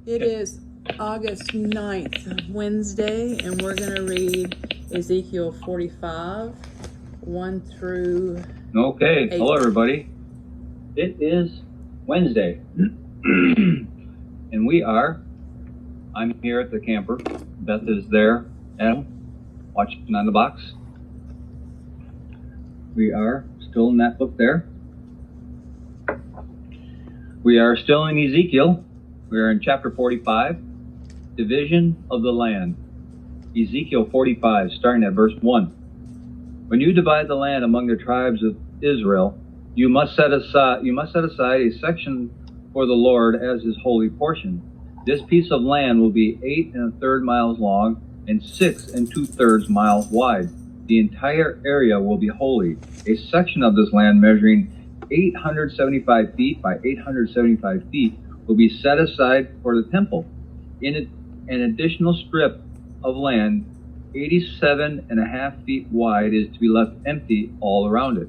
It is August 9th, Wednesday, and we're going to read Ezekiel 45, 1 through Okay, 8. hello everybody. It is Wednesday, and I'm here at the camper. Beth is there, Adam, watching on the box. We are still in that book there. We are still in Ezekiel. We are in chapter 45, Division of the Land. Ezekiel 45, starting at verse 1. When you divide the land among the tribes of Israel, you must set aside a section for the Lord as his holy portion. This piece of land will be 8 1/3 miles long and 6 2/3 miles wide. The entire area will be holy. A section of this land measuring 875 feet by 875 feet will be set aside for the temple. In an additional strip of land 87.5 feet wide is to be left empty all around it.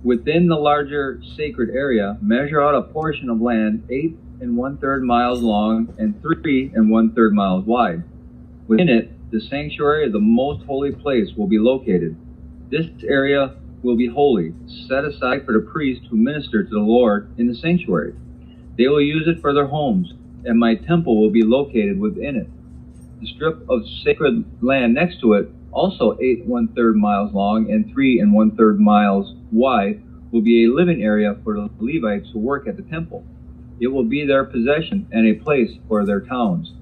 Within the larger sacred area, measure out a portion of land 8 1/3 miles long and 3 1/3 miles wide. Within it, the sanctuary of the most holy place will be located. This area will be holy, set aside for the priests who minister to the Lord in the sanctuary. They will use it for their homes, and my temple will be located within it. The strip of sacred land next to it, also 8 1/3 miles long and 3 1/3 miles wide, will be a living area for the Levites who work at the temple. It will be their possession and a place for their towns.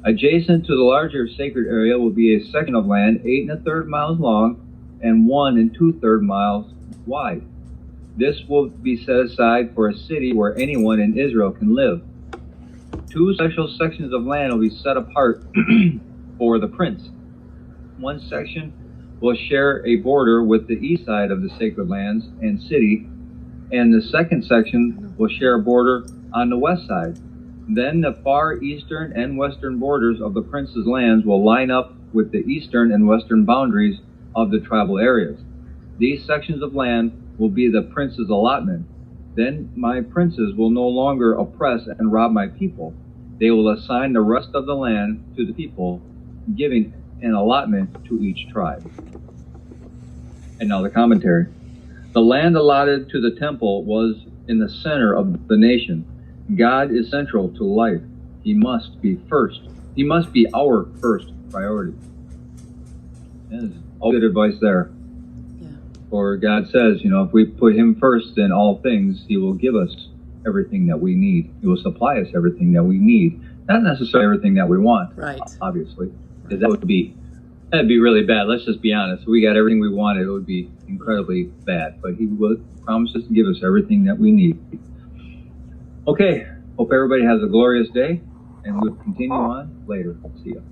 Adjacent to the larger sacred area will be a section of land 8 1/3 miles long and 1 2/3 miles wide. This will be set aside for a city where anyone in Israel can live. 2 special sections of land will be set apart for the prince. One section will share a border with the east side of the sacred lands and city, and the second section will share a border on the west side. Then the far eastern and western borders of the prince's lands will line up with the eastern and western boundaries of the tribal areas. These sections of land will be the prince's allotment. Then my princes will no longer oppress and rob my people. They will assign the rest of the land to the people, giving an allotment to each tribe. And now the commentary. The land allotted to the temple was in the center of the nation. God is central to life. He must be first. He must be our first priority. And all good advice there. For God says, if we put him first in all things, he will give us everything that we need. He will supply us everything that we need. Not necessarily everything that we want, Right. Obviously, because that'd be really bad. Let's just be honest. If we got everything we wanted, it would be incredibly bad. But he will promise us to give us everything that we need. Okay, hope everybody has a glorious day, and we'll continue on later. See you.